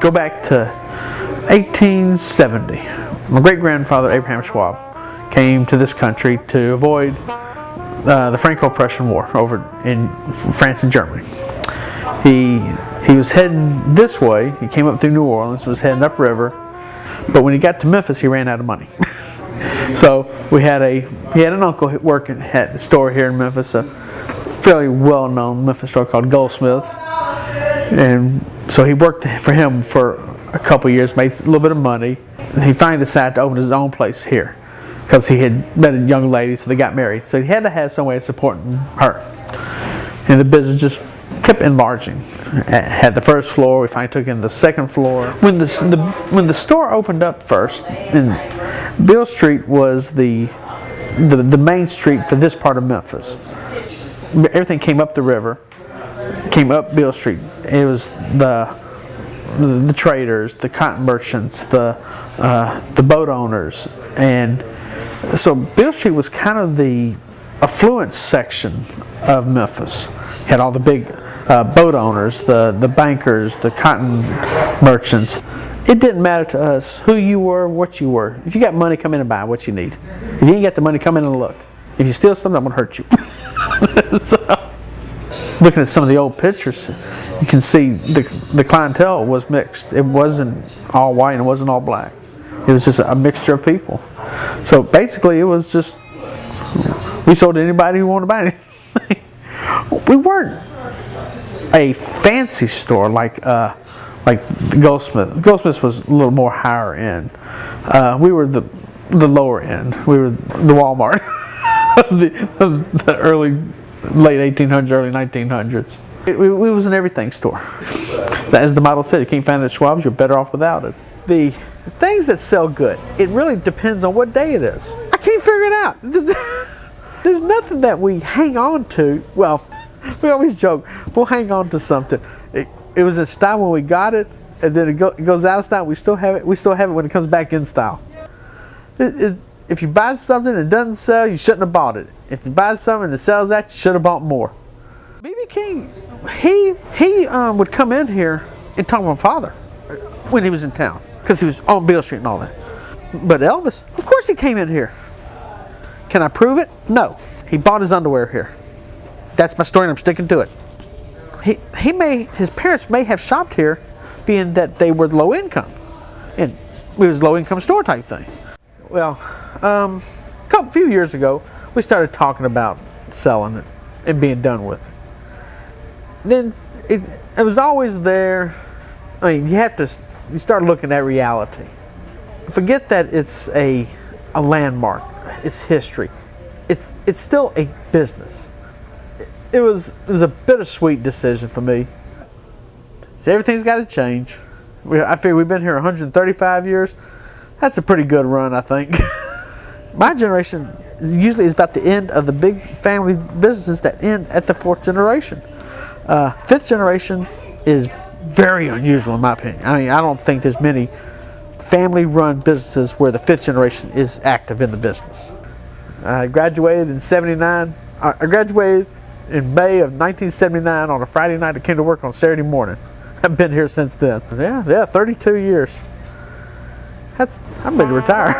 go back to 1870. My great-grandfather, Abraham Schwab, came to this country to avoid the Franco-Prussian War over in France and Germany. He was heading this way. He came up through New Orleans, was heading upriver, but when he got to Memphis, he ran out of money. So he had an uncle working at the store here in Memphis, a fairly well-known Memphis store called Goldsmiths, and so he worked for him for a couple years, made a little bit of money. He finally decided to open his own place here because he had met a young lady, so they got married. So he had to have some way of supporting her, and the business just kept enlarging. Had the first floor, we finally took in the second floor. When the store opened up first, and Beale Street was the main street for this part of Memphis. Everything came up the river, came up Beale Street. It was the traders, the cotton merchants, the boat owners, and so Beale Street was kind of the affluent section of Memphis. Had all the big boat owners, the bankers, the cotton merchants. It didn't matter to us who you were, what you were. If you got money, come in and buy what you need. If you ain't got the money, come in and look. If you steal something, I'm going to hurt you. So, looking at some of the old pictures, you can see the clientele was mixed. It wasn't all white and it wasn't all black. It was just a mixture of people. So basically it was just, we sold to anybody who wanted to buy anything. We weren't a fancy store like Goldsmith. Goldsmith was a little more higher end. We were the lower end. We were the Walmart of the late 1800s, early 1900s. It was an everything store. As the model said, you can't find it at Schwab's, you're better off without it. The things that sell good, it really depends on what day it is. I can't figure it out. There's nothing that we hang on to. Well, we always joke, we'll hang on to something. It was in style when we got it, and then it goes out of style. We still have it. We still have it when it comes back in style. If you buy something and it doesn't sell, you shouldn't have bought it. If you buy something and it sells out, you should have bought more. B.B. King, he would come in here and talk to my father when he was in town, because he was on Beale Street and all that. But Elvis, of course he came in here. Can I prove it? No. He bought his underwear here. That's my story and I'm sticking to it. His parents may have shopped here, being that they were low income, and it was a low income store type thing. Well, a few years ago, we started talking about selling it and being done with it. Then it was always there. I mean, you start looking at reality. Forget that it's a landmark. It's history. It's still a business. It was a bittersweet decision for me. So everything's got to change. I figure we've been here 135 years. That's a pretty good run, I think. My generation usually is about the end of the big family businesses that end at the fourth generation. Fifth generation is very unusual in my opinion. I mean, I don't think there's many family-run businesses where the fifth generation is active in the business. I graduated in '79. I graduated in May of 1979 on a Friday night. I came to work on Saturday morning. I've been here since then. Yeah, 32 years. I'm ready to retire.